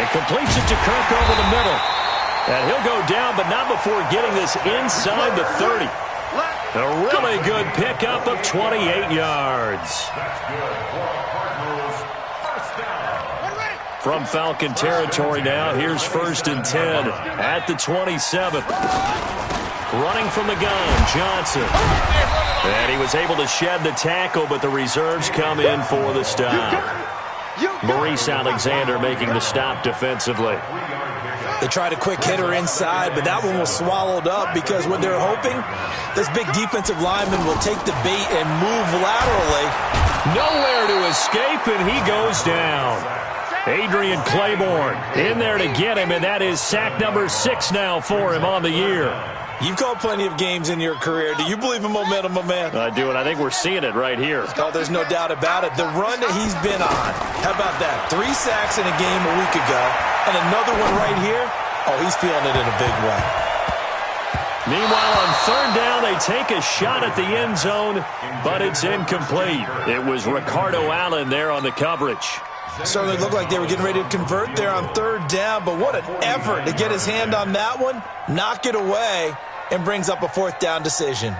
And completes it to Kirk over the middle. And he'll go down, but not before getting this inside the 30. A really good pickup of 28 yards. From Falcon territory now, here's 1st and 10 at the 27th. Running from the gun, Johnson. And he was able to shed the tackle, but the reserves come in for the stop. Maurice Alexander making the stop defensively. They tried a quick hitter inside, but that one was swallowed up because what they're hoping, this big defensive lineman will take the bait and move laterally. Nowhere to escape, and he goes down. Adrian Claiborne in there to get him, and that is sack number 6 now for him on the year. You've called plenty of games in your career. Do you believe in momentum, my man? I do, and I think we're seeing it right here. Oh, there's no doubt about it. The run that he's been on, how about that? 3 sacks in a game a week ago, and another one right here. Oh, he's feeling it in a big way. Meanwhile, on 3rd down, they take a shot at the end zone, but it's incomplete. It was Ricardo Allen there on the coverage. Certainly looked like they were getting ready to convert there on 3rd down, but what an effort to get his hand on that one, knock it away, and brings up a 4th down decision.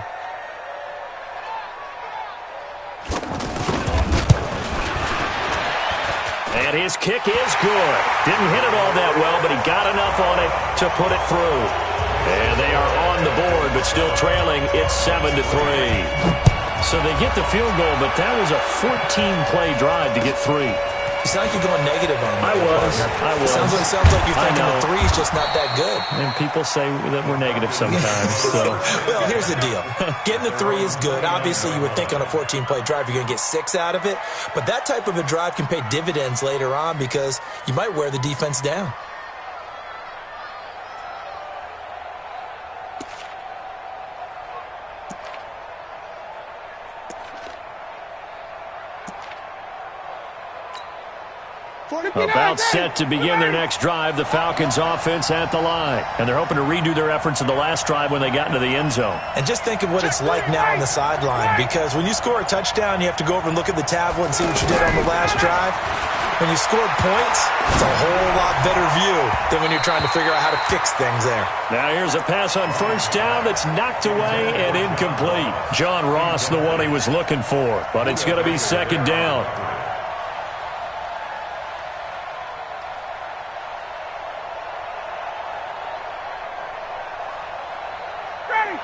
And his kick is good. Didn't hit it all that well, but he got enough on it to put it through. And they are on the board, but still trailing. It's 7-3. So they get the field goal, but that was a 14-play drive to get 3. You sound like you're going negative on me. I was. Sounds like you're thinking the 3 is just not that good. And people say that we're negative sometimes. So. Well, here's the deal. Getting the 3 is good. Obviously, you would think on a 14-play drive you're going to get 6 out of it. But that type of a drive can pay dividends later on because you might wear the defense down. About set to begin their next drive, the Falcons offense at the line. And they're hoping to redo their efforts in the last drive when they got into the end zone. And just think of what it's like now on the sideline, because when you score a touchdown, you have to go over and look at the tablet and see what you did on the last drive. When you scored points, it's a whole lot better view than when you're trying to figure out how to fix things there. Now here's a pass on 1st down that's knocked away and incomplete. John Ross, the one he was looking for, but it's going to be 2nd down.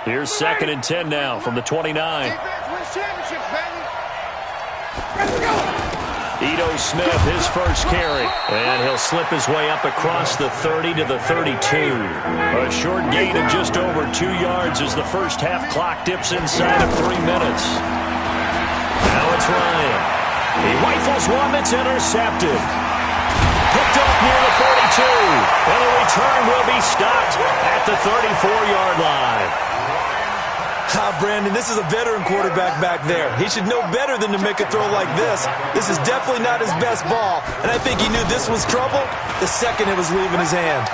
Here's 2nd and 10 now from the 29. Ito Smith, his first carry. And he'll slip his way up across the 30 to the 32. A short gain of just over 2 yards as the first half clock dips inside of 3 minutes. Now it's Ryan. He rifles one that's intercepted. Picked up near the 42. And the return will be stopped at the 34-yard line. Brandon, this is a veteran quarterback back there. He should know better than to make a throw like this. This is definitely not his best ball, and I think he knew this was trouble the second it was leaving his hand.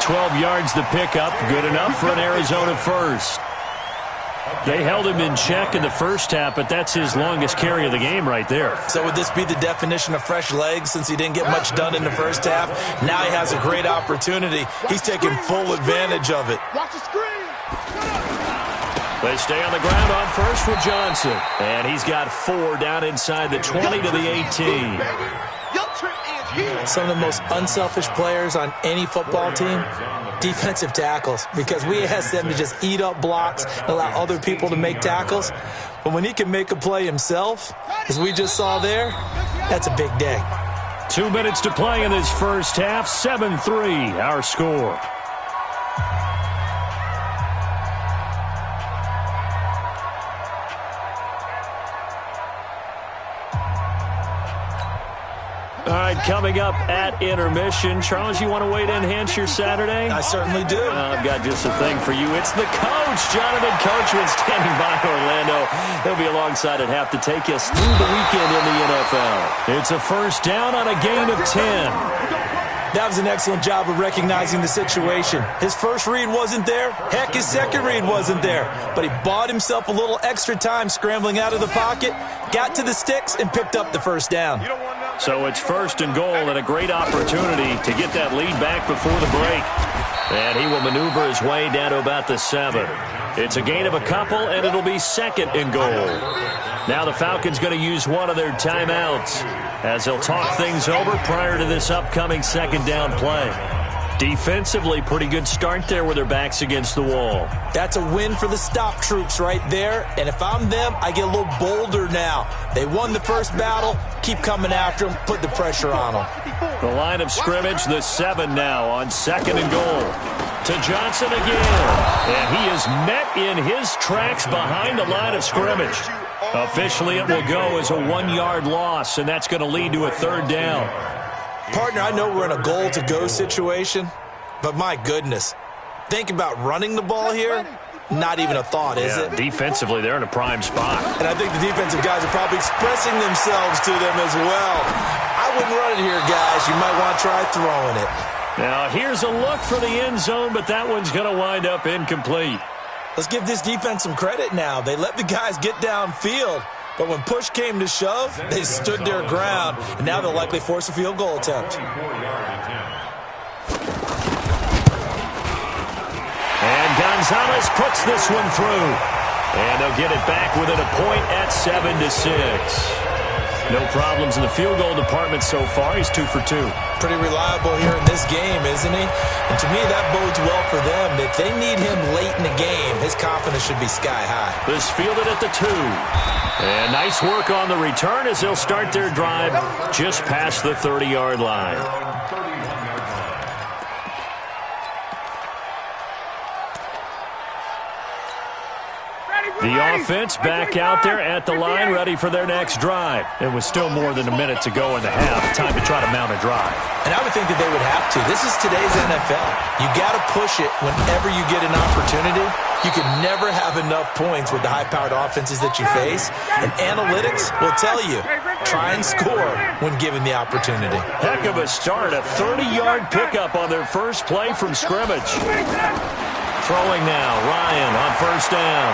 12 yards the pickup, good enough for an Arizona first. They held him in check in the first half, but that's his longest carry of the game right there. So would this be the definition of fresh legs since he didn't get much done in the first half? Now he has a great opportunity. He's taking full advantage of it. Watch the screen. They stay on the ground on first with Johnson. And he's got 4 down inside the 20 to the 18. Some of the most unselfish players on any football team, defensive tackles, because we ask them to just eat up blocks and allow other people to make tackles. But when he can make a play himself, as we just saw there, that's a big day. 2 minutes to play in this first half, 7-3 our score. All right, coming up at intermission. Charles, you want to wait to enhance your Saturday? I certainly do. I've got just a thing for you. It's the coach, Jonathan Coachman, standing by Orlando. He'll be alongside at half to take us through the weekend in the NFL. It's a first down on a gain of 10. That was an excellent job of recognizing the situation. His first read wasn't there. Heck, his second read wasn't there. But he bought himself a little extra time scrambling out of the pocket, got to the sticks, and picked up the first down. So it's 1st and goal and a great opportunity to get that lead back before the break. And he will maneuver his way down to about the 7. It's a gain of a couple, and it'll be 2nd and goal. Now the Falcons going to use one of their timeouts as they'll talk things over prior to this upcoming 2nd down play. Defensively, pretty good start there with their backs against the wall. That's a win for the stop troops right there. And if I'm them, I get a little bolder now. They won the first battle. Keep coming after them. Put the pressure on them. The line of scrimmage, the 7 now on 2nd and goal. To Johnson again. And he is met in his tracks behind the line of scrimmage. Officially, it will go as a 1-yard loss, and that's going to lead to a 3rd down. Partner, I know we're in a goal-to-go situation, but my goodness, think about running the ball here. Not even a thought, is it? Defensively, they're in a prime spot. And I think the defensive guys are probably expressing themselves to them as well. I wouldn't run it here, guys. You might want to try throwing it. Now, here's a look for the end zone, but that one's going to wind up incomplete. Let's give this defense some credit now. They let the guys get downfield, but when push came to shove, they stood their ground, and now they'll likely force a field goal attempt. And Gonzalez puts this one through. And they'll get it back within a point at 7-6. No problems in the field goal department so far. He's 2 for 2. Pretty reliable here in this game, isn't he? And to me, that bodes well for them. If they need him late in the game, his confidence should be sky high. This fielded at the 2. And nice work on the return as they'll start their drive just past the 30-yard line. The offense back out there at the line, ready for their next drive. It was still more than a minute to go in the half. Time to try to mount a drive. And I would think that they would have to. This is today's NFL. You got to push it whenever you get an opportunity. You can never have enough points with the high-powered offenses that you face. And analytics will tell you, try and score when given the opportunity. Heck of a start. A 30-yard pickup on their first play from scrimmage. Throwing now, Ryan on 1st down.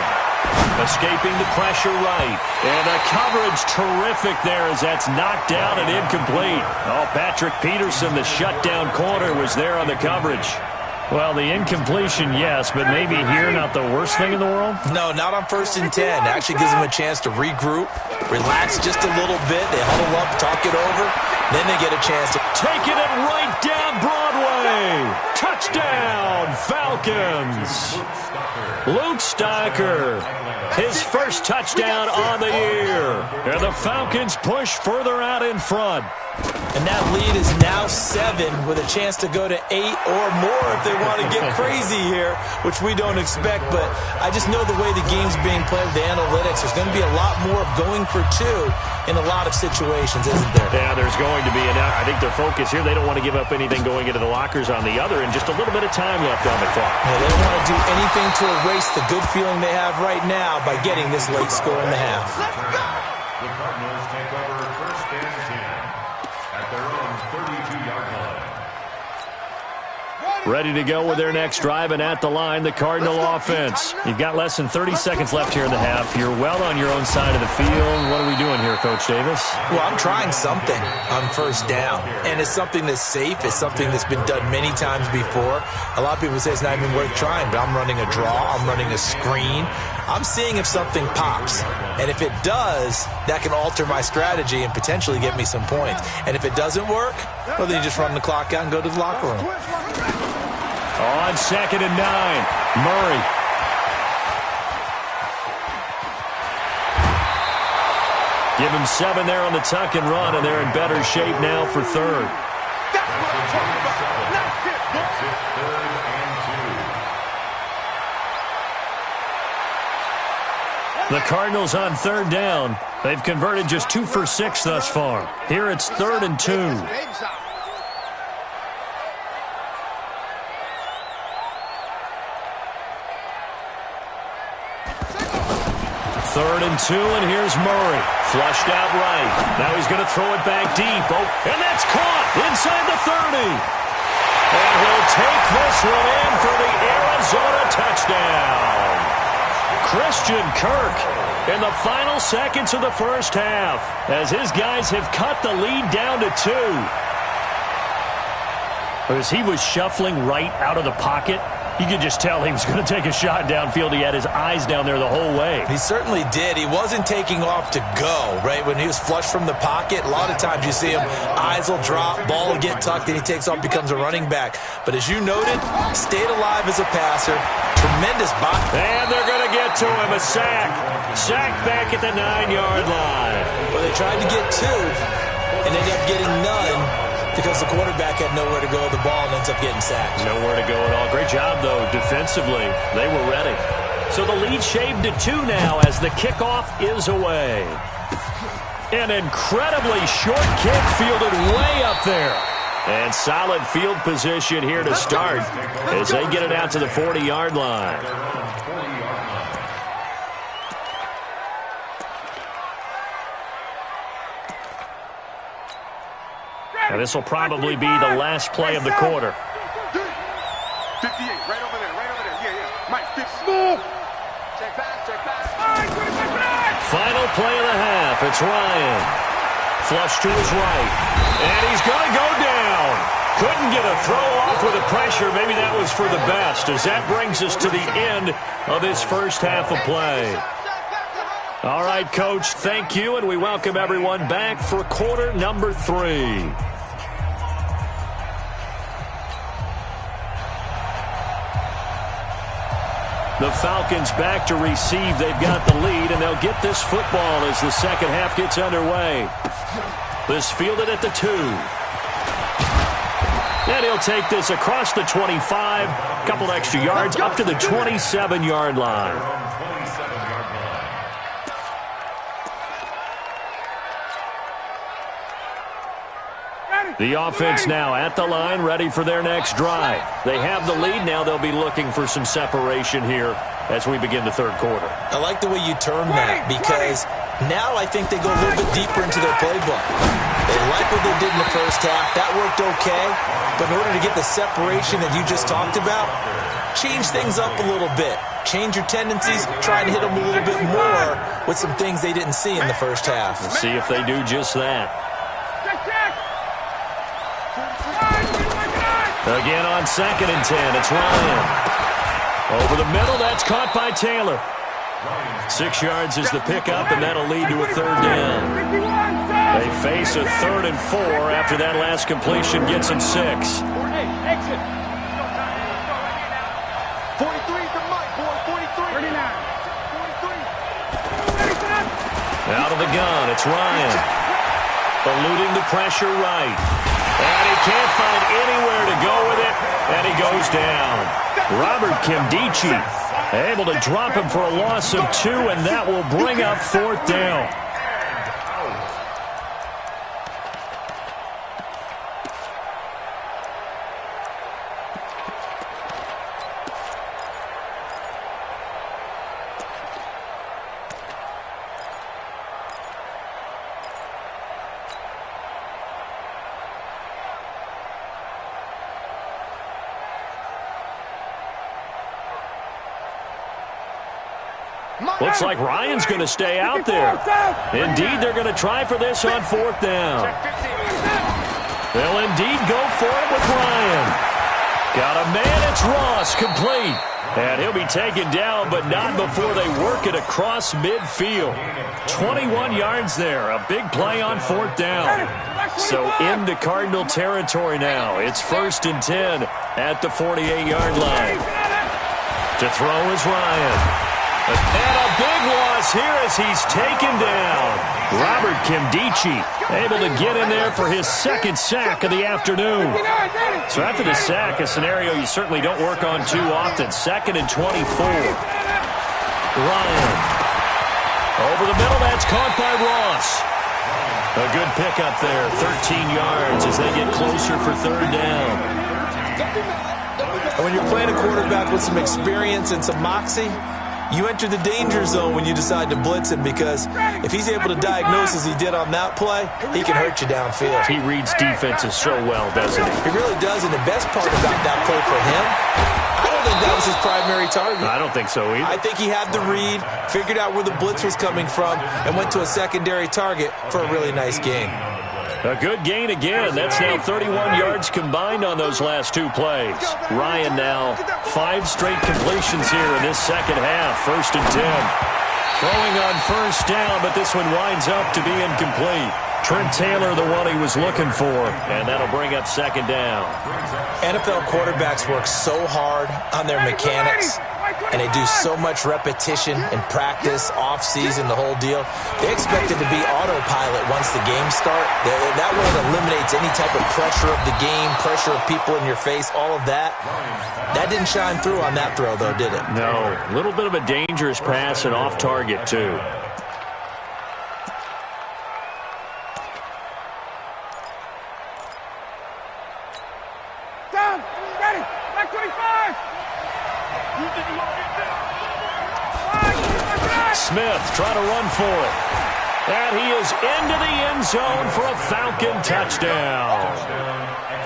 Escaping the pressure right. And the coverage terrific there as that's knocked down and incomplete. Oh, Patrick Peterson, the shutdown corner, was there on the coverage. Well, the incompletion, yes, but maybe here not the worst thing in the world? No, not on 1st and 10. Actually gives them a chance to regroup, relax just a little bit. They huddle up, talk it over. Then they get a chance to taking it right down Broadway. Touchdown, Falcons. Luke Stocker, his first touchdown on the year. And the Falcons push further out in front. And that lead is now 7 with a chance to go to 8 or more if they want to get crazy here, which we don't expect. But I just know the way the game's being played with the analytics, there's going to be a lot more of going for 2 in a lot of situations, isn't there? Yeah, there's going to be. And I think their focus here, they don't want to give up anything going into the lockers on the other, and just a little bit of time left on the clock. Yeah, they don't want to do anything to erase the good feeling they have right now by getting this late score in the half. The Cardinals take over 1st and 10 at their own 32-yard line. Ready to go with their next drive, and at the line, the Cardinal offense. You've got less than 30 seconds left here in the half. You're well on your own side of the field. What are we doing here, Coach Davis? Well, I'm trying something on 1st down, and it's something that's safe. It's something that's been done many times before. A lot of people say it's not even worth trying, but I'm running a draw. I'm running a screen. I'm seeing if something pops, and if it does, that can alter my strategy and potentially get me some points. And if it doesn't work, well, then you just run the clock out and go to the locker room. On 2nd and 9, Murray. Give him 7 there on the tuck and run, and they're in better shape now for 3rd. The Cardinals on 3rd down. They've converted just 2 for 6 thus far. Here it's 3rd and 2. 3rd and 2, and here's Murray. Flushed out right. Now he's going to throw it back deep. Oh, and that's caught inside the 30. And he'll take this one in for the Arizona touchdown. Christian Kirk in the final seconds of the first half as his guys have cut the lead down to 2. As he was shuffling right out of the pocket, you could just tell he was going to take a shot downfield. He had his eyes down there the whole way. He certainly did. He wasn't taking off to go, right? When he was flushed from the pocket, a lot of times you see him, eyes will drop, ball will get tucked, and he takes off, becomes a running back. But as you noted, stayed alive as a passer. Tremendous body. And they're going to get to him. A sack. Sack back at the 9-yard line. Well, they tried to get 2 and ended up getting none, because the quarterback had nowhere to go with the ball and ends up getting sacked. Nowhere to go at all. Great job, though, defensively. They were ready. So the lead shaved to 2 now as the kickoff is away. An incredibly short kick fielded way up there. And solid field position here to start as they get it out to the 40-yard line. Now, this will probably be the last play of the quarter. 58, right over there, yeah. Mike, move. Check back. Final play of the half. It's Ryan. Flush to his right. And he's going to go down. Couldn't get a throw off with the pressure. Maybe that was for the best, as that brings us to the end of this first half of play. All right, Coach, thank you, and we welcome everyone back for quarter number 3. The Falcons back to receive. They've got the lead, and they'll get this football as the second half gets underway. This fielded at the 2. And he'll take this across the 25, a couple extra yards, up to the 27-yard line. The offense now at the line, ready for their next drive. They have the lead. Now they'll be looking for some separation here as we begin the third quarter. I like the way you term that, because now I think they go a little bit deeper into their playbook. They like what they did in the first half. That worked okay. But in order to get the separation that you just talked about, change things up a little bit. Change your tendencies. Try and hit them a little bit more with some things they didn't see in the first half. We'll see if they do just that. Again on 2nd and 10, it's Ryan. Over the middle, that's caught by Taylor. 6 yards is the pickup, and that'll lead to a 3rd down. They face a 3rd and 4 after that last completion gets them 6. Out of the gun, it's Ryan. Eluding the pressure right. And he can't find anywhere to go with it, and he goes down. Robert Kimdichie able to drop him for a loss of 2, and that will bring up 4th down. Looks like Ryan's going to stay out there. Indeed, they're going to try for this on 4th down. They'll indeed go for it with Ryan. Got a man, it's Ross, complete. And he'll be taken down, but not before they work it across midfield. 21 yards there, a big play on 4th down. So into Cardinal territory now. It's 1st and 10 at the 48-yard line. To throw is Ryan. And a big loss here as he's taken down. Robert Kimdichie able to get in there for his 2nd sack of the afternoon. So after the sack, a scenario you certainly don't work on too often. 2nd and 24. Ryan. Over the middle, that's caught by Ross. A good pickup there, 13 yards as they get closer for 3rd down. And when you're playing a quarterback with some experience and some moxie, You enter the danger zone when you decide to blitz him, because if he's able to diagnose as he did on that play, he can hurt you downfield. He reads defenses so well, doesn't he? He really does, and the best part about that play for him, I don't think that was his primary target. I don't think so either. I think he had the read, figured out where the blitz was coming from, and went to a secondary target for a really nice gain. A good gain again. That's now 31 yards combined on those last two plays. Ryan now 5 straight completions here in this second half. 1st and 10. Throwing on first down, but this one winds up to be incomplete. Trent Taylor, the one he was looking for, and that'll bring up 2nd down. NFL quarterbacks work so hard on their mechanics, and they do so much repetition and practice, off-season, the whole deal. They expect it to be autopilot once the games start. That way it eliminates any type of pressure of the game, pressure of people in your face, all of that. That didn't shine through on that throw, though, did it? No. A little bit of a dangerous pass and off target, too. Down, ready, back 25. Smith trying to run for it. And he is into the end zone for a Falcon touchdown.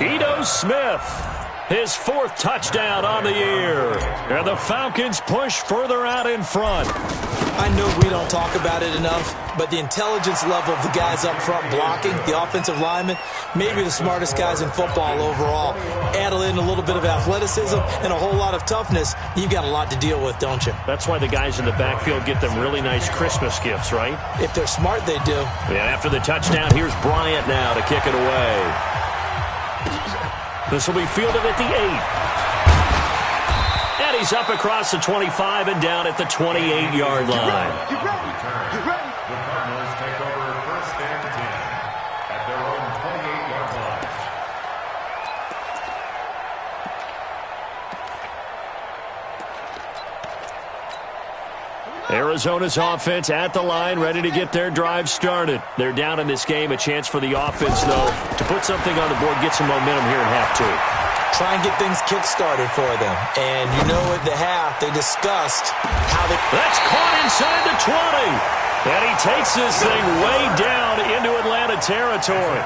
Ito Smith, his 4th touchdown on the year. And the Falcons push further out in front. I know we don't talk about it enough, but the intelligence level of the guys up front blocking, the offensive linemen, maybe the smartest guys in football overall. Add in a little bit of athleticism and a whole lot of toughness, you've got a lot to deal with, don't you? That's why the guys in the backfield get them really nice Christmas gifts, right? If they're smart, they do. Yeah, after the touchdown, here's Bryant now to kick it away. This will be fielded at the 8. And he's up across the 25 and down at the 28-yard line. The Cardinals take over 1st and 10 at their own 28-yard line. Arizona's offense at the line, ready to get their drive started. They're down in this game. A chance for the offense, though, to put something on the board, get some momentum here in half 2. Try and get things kick-started for them. And you know at the half, they discussed how they... That's caught inside the 20. And he takes this thing way down into Atlanta territory.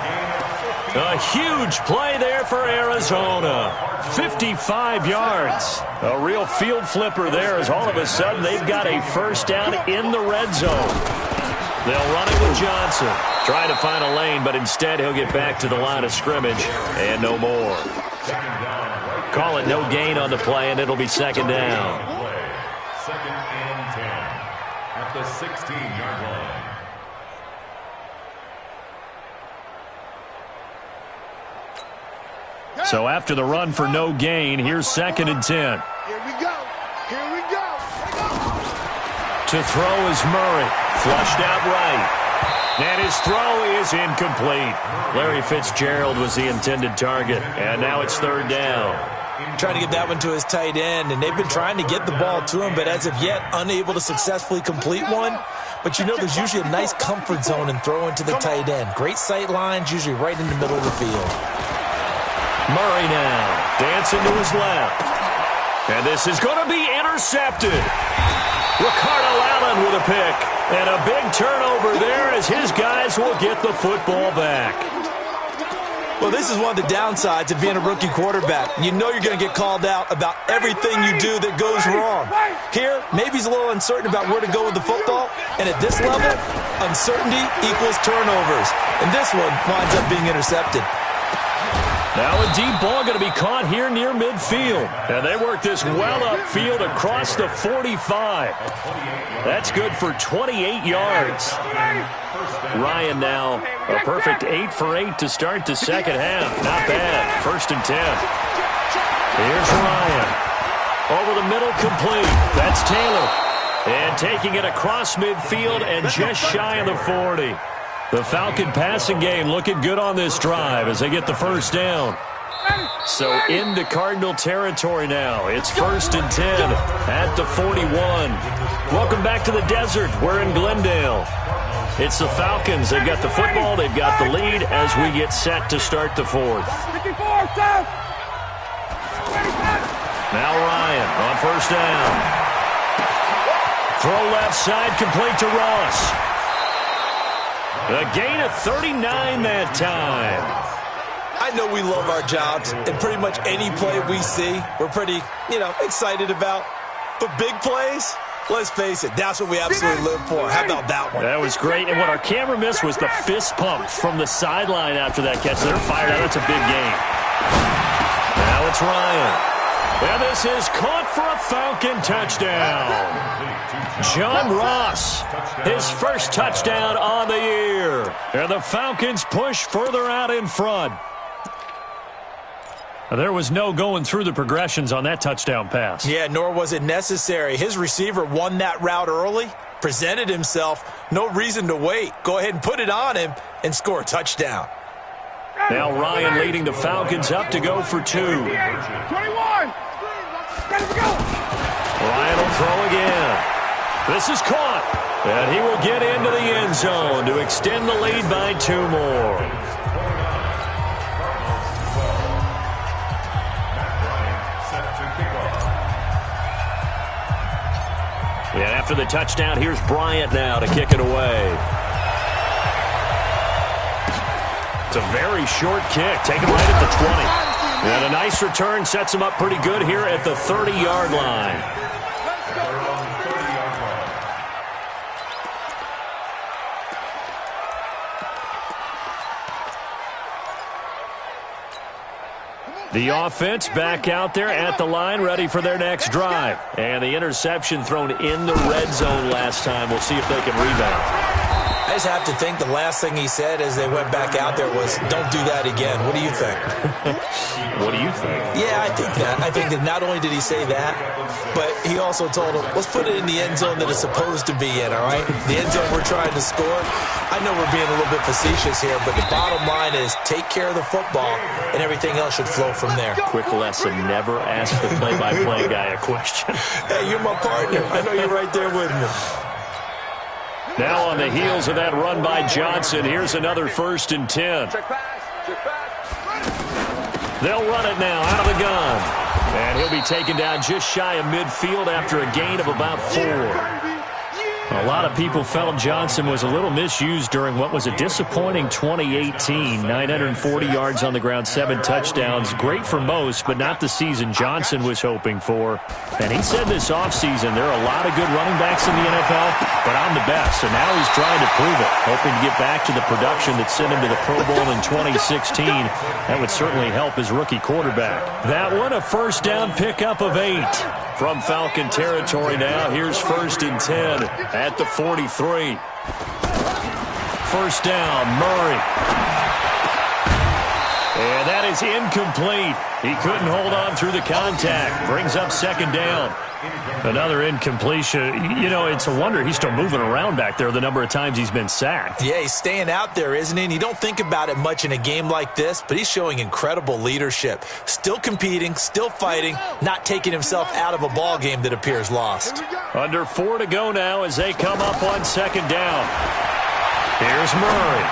A huge play there for Arizona. 55 yards. A real field flipper there, as all of a sudden they've got a 1st down in the red zone. They'll run it with Johnson. Trying to find a lane, but instead he'll get back to the line of scrimmage. And no more. Call it no gain on the play, and it'll be 2nd down. 2nd and 10 at the 16-yard line. So after the run for no gain, here's 2nd and 10. Here we go. Here we go. To throw is Murray. Flushed out right. And his throw is incomplete. Larry Fitzgerald was the intended target. And now it's 3rd down. Trying to get that one to his tight end, and they've been trying to get the ball to him, but as of yet, unable to successfully complete one. But you know there's usually a nice comfort zone in throwing to the tight end. Great sight lines, usually right in the middle of the field. Murray now, dancing to his left. And this is going to be intercepted. Ricardo Allen with a pick. And a big turnover there as his guys will get the football back. Well, this is one of the downsides of being a rookie quarterback. You know you're going to get called out about everything you do that goes wrong. Here, maybe he's a little uncertain about where to go with the football. And at this level, uncertainty equals turnovers. And this one winds up being intercepted. Now a deep ball going to be caught here near midfield. And they work this well upfield across the 45. That's good for 28 yards. Ryan now a perfect 8 for 8 to start the second half. Not bad. 1st and 10. Here's Ryan. Over the middle, complete. That's Taylor. And taking it across midfield and just shy of the 40. The Falcon passing game looking good on this drive as they get the 1st down. So into Cardinal territory now. It's 1st and 10 at the 41. Welcome back to the desert. We're in Glendale. It's the Falcons. They've got the football. They've got the lead as we get set to start the 4th. Now Ryan on 1st down. Throw left side, complete to Ross. A gain of 39 that time. I know we love our jobs, and pretty much any play we see, we're pretty, excited about. But big plays, let's face it, that's what we absolutely live for. How about that one? That was great, and what our camera missed was the fist pump from the sideline after that catch. They're fired out. That's a big game. Now it's Ryan. And this is caught for a Falcon touchdown. John Ross, his first touchdown on the year. And the Falcons push further out in front. There was no going through the progressions on that touchdown pass. Yeah, nor was it necessary. His receiver won that route early, presented himself, no reason to wait. Go ahead and put it on him and score a touchdown. Now Ryan leading the Falcons up to go for 2. 21. Ryan will throw again. This is caught. And he will get into the end zone to extend the lead by 2 more. And after the touchdown, here's Bryant now to kick it away. It's a very short kick, taken right at the 20. And a nice return sets him up pretty good here at the 30-yard line. The offense back out there at the line, ready for their next drive. And the interception thrown in the red zone last time. We'll see if they can rebound. I just have to think the last thing he said as they went back out there was, don't do that again. What do you think? What do you think? Yeah, I think that. I think that not only did he say that, but he also told him, let's put it in the end zone that it's supposed to be in, all right? The end zone we're trying to score. I know we're being a little bit facetious here, but the bottom line is take care of the football, and everything else should flow from there. Quick lesson, never ask the play-by-play guy a question. Hey, you're my partner. I know you're right there with me. Now on the heels of that run by Johnson, here's another 1st and 10. They'll run it now out of the gun. And he'll be taken down just shy of midfield after a gain of about 4. A lot of people felt Johnson was a little misused during what was a disappointing 2018. 940 yards on the ground, 7 touchdowns. Great for most, but not the season Johnson was hoping for. And he said this offseason, there are a lot of good running backs in the NFL, but I'm the best. And now he's trying to prove it, hoping to get back to the production that sent him to the Pro Bowl in 2016. That would certainly help his rookie quarterback. That one, a first down pickup of 8. From Falcon territory now, here's 1st and 10 at the 43. First down, Murray. And that is incomplete. He couldn't hold on through the contact. Brings up 2nd down. Another incompletion. It's a wonder he's still moving around back there the number of times he's been sacked. Yeah, he's staying out there, isn't he? And you don't think about it much in a game like this, but he's showing incredible leadership. Still competing, still fighting, not taking himself out of a ball game that appears lost. Under 4 to go now as they come up on 2nd down. Here's Murray.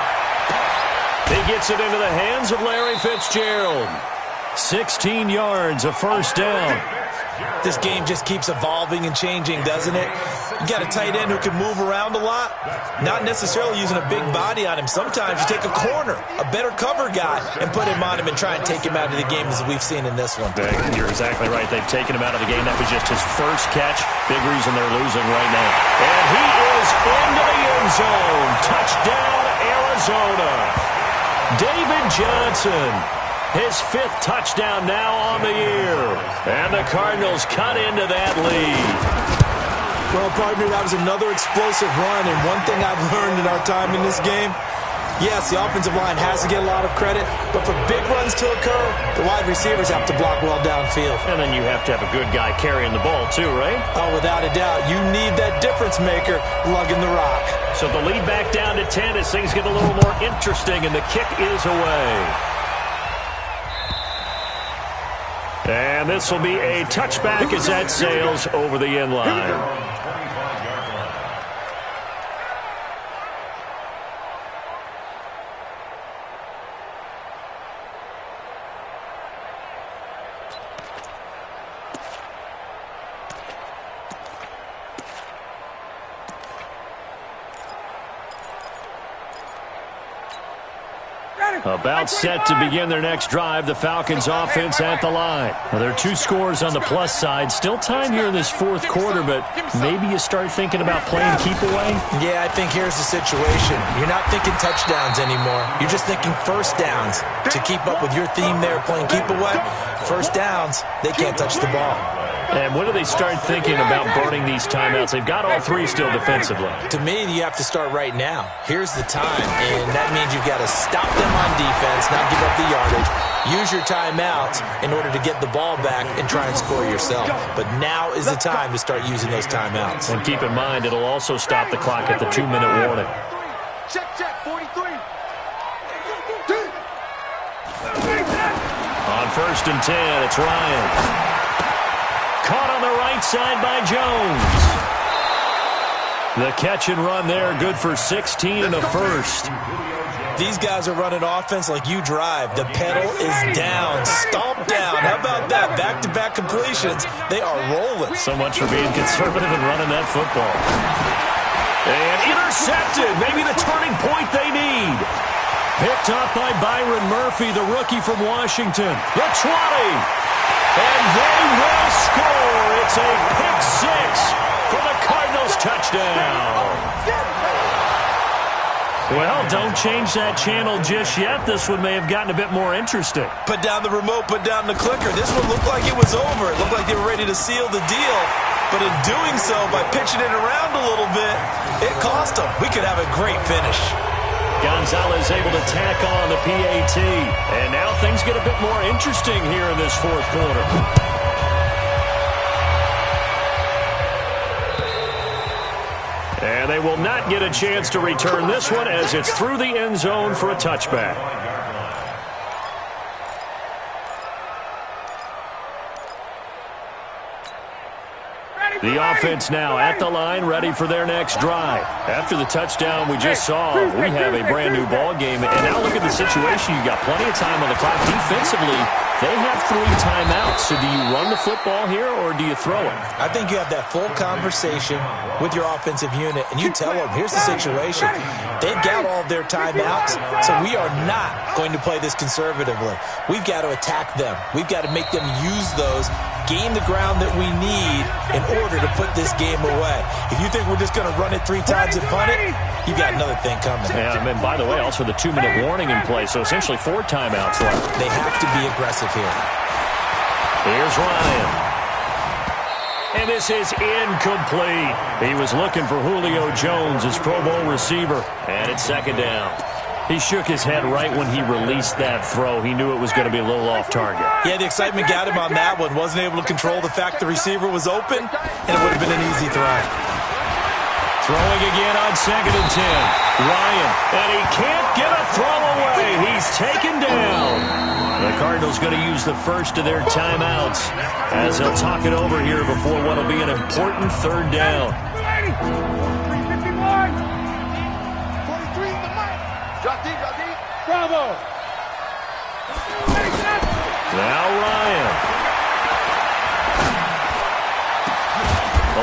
He gets it into the hands of Larry Fitzgerald. 16 yards, a first down. This game just keeps evolving and changing, doesn't it? You got a tight end who can move around a lot, not necessarily using a big body on him. Sometimes you take a corner, a better cover guy, and put him on him and try and take him out of the game as we've seen in this one. You're exactly right. They've taken him out of the game. That was just his first catch. Big reason they're losing right now. And he is into the end zone. Touchdown, Arizona. David Johnson. His 5th touchdown now on the year. And the Cardinals cut into that lead. Well, partner, that was another explosive run. And one thing I've learned in our time in this game, yes, the offensive line has to get a lot of credit, but for big runs to occur, the wide receivers have to block well downfield. And then you have to have a good guy carrying the ball too, right? Oh, without a doubt. You need that difference maker lugging the rock. So the lead back down to 10 as things get a little more interesting, and the kick is away. And this will be a touchback as that sails over the end line. About set to begin their next drive. The Falcons offense at the line. Well, there are 2 scores on the plus side. Still time here in this fourth quarter, but maybe you start thinking about playing keep away? Yeah, I think here's the situation. You're not thinking touchdowns anymore. You're just thinking first downs. To keep up with your theme there, playing keep away, first downs, they can't touch the ball. And when do they start thinking about burning these timeouts? They've got all 3 still defensively. To me, you have to start right now. Here's the time, and that means you've got to stop them on defense, not give up the yardage. Use your timeouts in order to get the ball back and try and score yourself. But now is the time to start using those timeouts. And keep in mind, it'll also stop the clock at the 2-minute warning. Check, 43. On 1st and 10, it's Ryan. Caught on the right side by Jones. The catch and run there, good for 16 and a first. These guys are running offense like you drive. The pedal is down, stomp down. How about that? Back-to-back completions. They are rolling. So much for being conservative and running that football. And intercepted. Maybe the turning point they need. Picked up by Byron Murphy, the rookie from Washington. The 20. And they will score. It's a pick 6 for the Cardinals touchdown. Well, don't change that channel just yet. This one may have gotten a bit more interesting. Put down the remote, put down the clicker. This one looked like it was over. It looked like they were ready to seal the deal. But in doing so, by pitching it around a little bit, it cost them. We could have a great finish. Gonzalez able to tack on the PAT. And now things get a bit more interesting here in this fourth quarter. And they will not get a chance to return this one as it's through the end zone for a touchback. The offense now at the line, ready for their next drive. After the touchdown we just saw, we have a brand-new ball game. And now look at the situation. You've got plenty of time on the clock. Defensively, they have 3 timeouts. So do you run the football here or do you throw it? I think you have that full conversation with your offensive unit, and you tell them, here's the situation. They've got all of their timeouts, so we are not going to play this conservatively. We've got to attack them. We've got to make them use those, gain the ground that we need in order to put this game away. If you think we're just going to run it 3 times and punt it, you've got another thing coming. Yeah, and by the way, also the 2-minute warning in play, so essentially 4 timeouts left. They have to be aggressive here. Here's Ryan. And this is incomplete. He was looking for Julio Jones, his Pro Bowl receiver, and it's 2nd down. He shook his head right when he released that throw. He knew it was going to be a little off target. Yeah, the excitement got him on that one. Wasn't able to control the fact the receiver was open, and it would have been an easy throw. Throwing again on 2nd and 10. Ryan, and he can't get a throw away. He's taken down. The Cardinals going to use the first of their timeouts as they'll talk it over here before what will be an important 3rd down. Bravo. Now Ryan.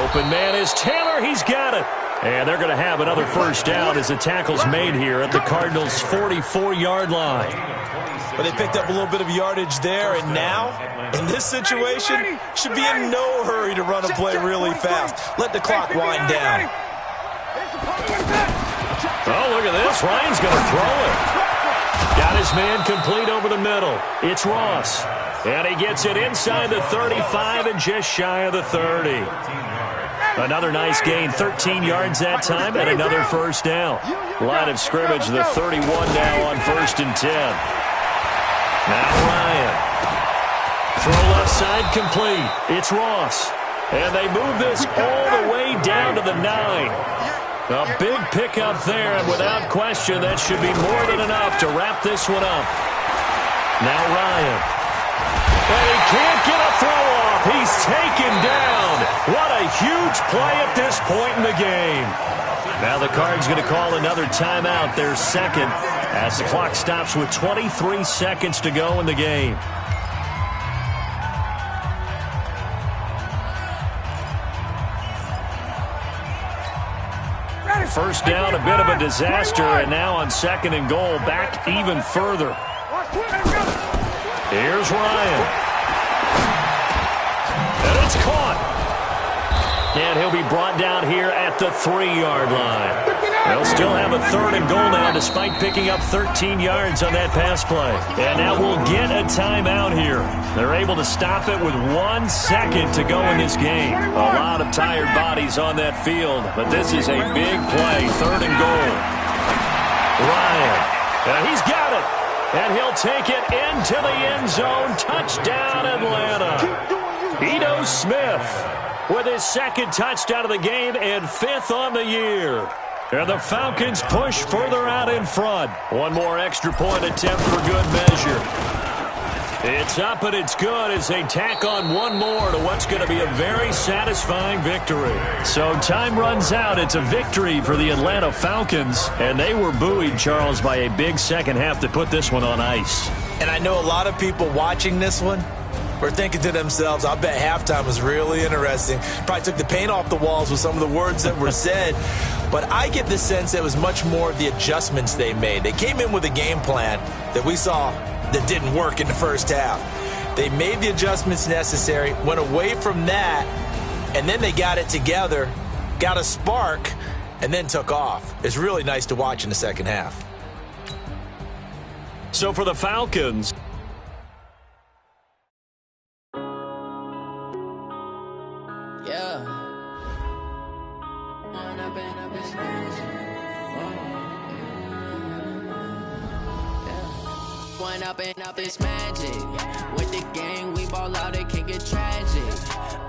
Open man is Taylor. He's got it. And they're going to have another first down as the tackle's made here at the Cardinals' 44-yard line. But they picked up a little bit of yardage there, and now, in this situation, should be in no hurry to run a play really fast. Let the clock wind down. Oh, look at this. Ryan's going to throw it. Got his man complete over the middle. It's Ross. And he gets it inside the 35 and just shy of the 30. Another nice gain, 13 yards that time, and another first down. Line of scrimmage, the 31 now on 1st and 10. Now Ryan. Throw left side complete. It's Ross. And they move this all the way down to the 9. A big pickup there, and without question, that should be more than enough to wrap this one up. Now Ryan. And he can't get a throw off. He's taken down. What a huge play at this point in the game. Now the Cards going to call another timeout, their 2nd, as the clock stops with 23 seconds to go in the game. first down, a bit of a disaster, and now on 2nd and goal, back even further. Here's Ryan. And it's caught. And he'll be brought down here at the 3-yard line. They'll still have a 3rd and goal now despite picking up 13 yards on that pass play. And now we'll get a timeout here. They're able to stop it with 1 second to go in this game. A lot of tired bodies on that field, but this is a big play. 3rd and goal. Ryan. He's got it. And he'll take it into the end zone. Touchdown, Atlanta. Ito Smith with his 2nd touchdown of the game and 5th on the year. And the Falcons push further out in front. One more extra point attempt for good measure. It's up and it's good as they tack on one more to what's going to be a very satisfying victory. So time runs out. It's a victory for the Atlanta Falcons. And they were buoyed, Charles, by a big second half to put this one on ice. And I know a lot of people watching this one were thinking to themselves, I bet halftime was really interesting. Probably took the paint off the walls with some of the words that were said. But I get the sense it was much more of the adjustments they made. They came in with a game plan that we saw that didn't work in the first half. They made the adjustments necessary, went away from that, and then they got it together, got a spark, and then took off. It's really nice to watch in the second half. So for the Falcons, up this magic. With the gang, we ball out, it can get tragic.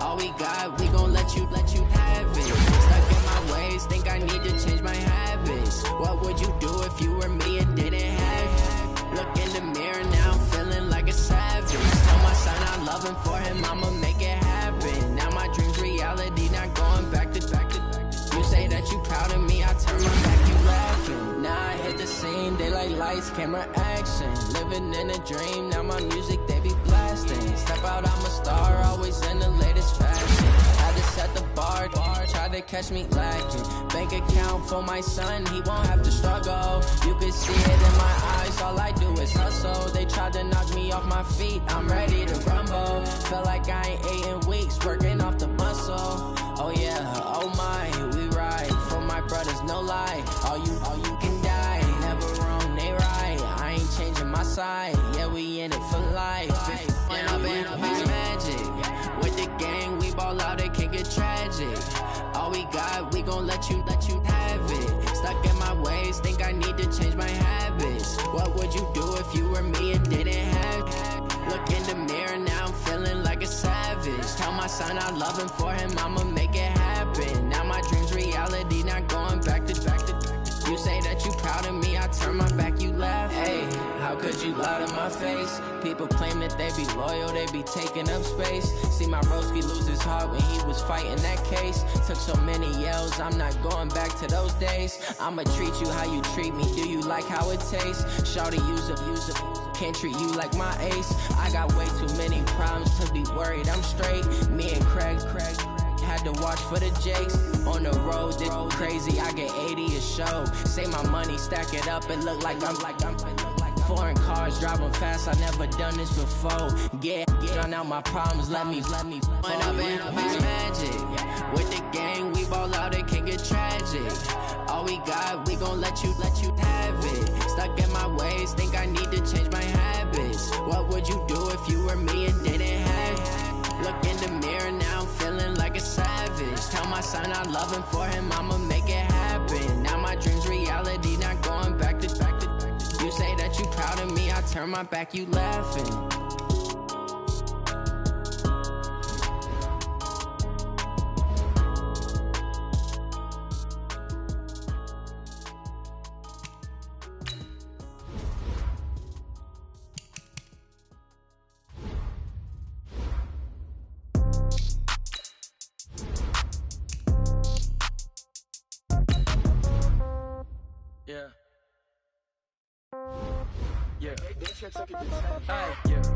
All we got, we gon' let you have it. Stuck in my ways, think I need to change my habits. What would you do if you were me and didn't have it? Look in the mirror now, I'm feeling like a savage. Tell my son I love him, for him I'ma make it happen. Now my dream's reality, not going back to back. You say that you proud of me, I turn my back, you laughing. Now I hit the scene, they like lights, camera, action. Living in a dream, now my music, they be blasting. Step out, I'm a star, always in the latest fashion. Had to set the bar, try to catch me lacking. Bank account for my son, he won't have to struggle. You can see it in my eyes, all I do is hustle. They tried to knock me off my feet, I'm ready to rumble. Felt like I ain't ate in weeks, working off the muscle. Oh yeah, oh my, we ride for my brothers, no lie. All you can die, never wrong, they right. I ain't changing my side, yeah, we in it for life. When up in it's magic. With the gang, we ball out, it can get tragic. All we got, we gon' let you have it. Stuck in my ways, think I need to change my habits. What would you do if you were me and didn't have it? Look in the mirror, now I'm feeling like a savage. Tell my son I love him, for him I'ma make it happen. Now my dream's reality, not going back to back. You say that you proud of me, I turn my back, you laugh. Hey, how could you lie to my face? People claim that they be loyal, they be taking up space. See my broski lose his heart when he was fighting that case. Took so many yells, I'm not going back to those days. I'ma treat you how you treat me, do you like how it tastes? Shawty, use up, can't treat you like my ace. I got way too many problems to be worried, I'm straight. Me and Craig had to watch for the Jakes. On the road, this crazy, I get 80 a show. Say my money, stack it up, it look like I'm foreign cars, driving fast, I never done this before. Get on out my problems, let me When up in it's magic. With the gang, we ball out, it can get tragic. All we got, we gon' let you have it. Stuck in my ways, think I need to change my habits. What would you do if you were me and didn't have it? Look in the mirror, now I'm feeling like a savage. Tell my son I love him, for him I'ma make it happen. Now my dream's reality, not going back to back. You say that you proud of me, I turn my back, you laughing.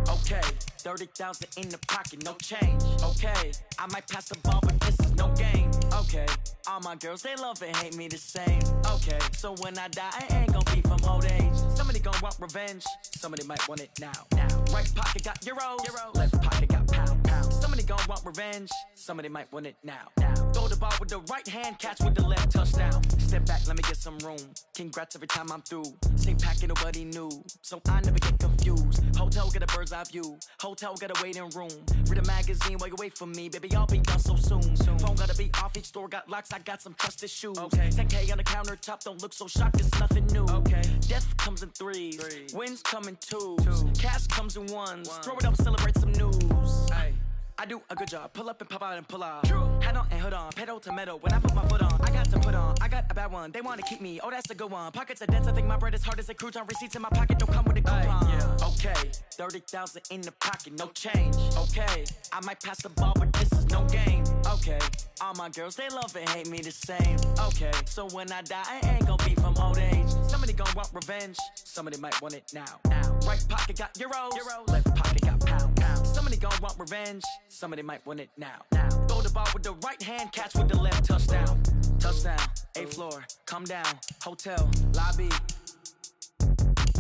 Okay, 30,000 in the pocket, no change. Okay, I might pass the ball, but this is no game. Okay, all my girls, they love and hate me the same. Okay, so when I die, I ain't gon' be from old age. Somebody gon' want revenge, somebody might want it now. Right pocket got euros, left pocket got pound. Somebody gon' want revenge, somebody might want it now. Throw the ball with the right hand, catch with the left, touchdown. Step back, let me get some room. Congrats every time I'm through. Same packet, nobody knew, so I never get confused. Hotel get a bird's eye view, hotel get a waiting room. Read a magazine while you wait for me, baby, I'll be done so soon. Phone gotta be off, each store got locks, I got some trusted shoes. 10K on the countertop, don't look so shocked, it's nothing new. Death comes in threes, wins come in twos, cash comes in ones. Throw it up, celebrate some news. I do a good job, pull up and pop out and pull off. Hat on and hood on, pedal to metal. When I put my foot on, I got to put on. I got a bad one, they wanna keep me, oh that's a good one. Pockets are dense, I think my bread is hard as a crouton. Receipts in my pocket don't come with a coupon. Okay, 30,000 in the pocket, no change. Okay, I might pass the ball, but this is no game. Okay, all my girls, they love and hate me the same. Okay, so when I die, I ain't gon' be from old age. Somebody gon' want revenge, somebody might want it now. Right pocket got euros, left pocket got pound. Somebody gon' want revenge, somebody might want it now. Throw the ball with the right hand, catch with the left, touchdown. Touchdown, 8th floor, come down, hotel, lobby.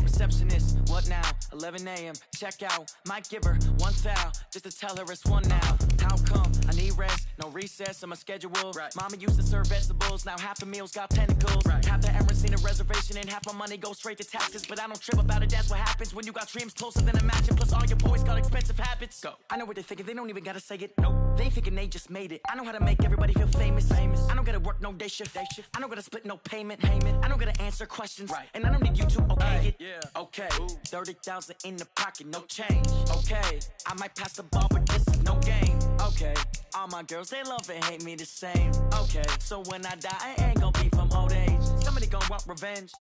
Receptionist, what now? 11 a.m., check out. Might give her one foul, just to tell her it's one now. How come? I need rest, no recess on my schedule. Mama used to serve vegetables, now half the meals got tentacles. Half the errands need a reservation and half my money goes straight to taxes. But I don't trip about it, that's what happens when you got dreams closer than a mansion. Plus all your boys got expensive habits. Go. I know what they're thinking, they don't even gotta say it. Nope. They ain't thinking they just made it. I know how to make everybody feel famous. I don't gotta work no day shift. I don't gotta split no payment. I don't gotta answer questions. And I don't need you to okay it. Okay, 30,000 in the pocket, no change. Okay, I might pass the ball, but this is no game. Okay, all my girls, they love and hate me the same. Okay, so when I die, I ain't gon' be from old age. Somebody gon' want revenge.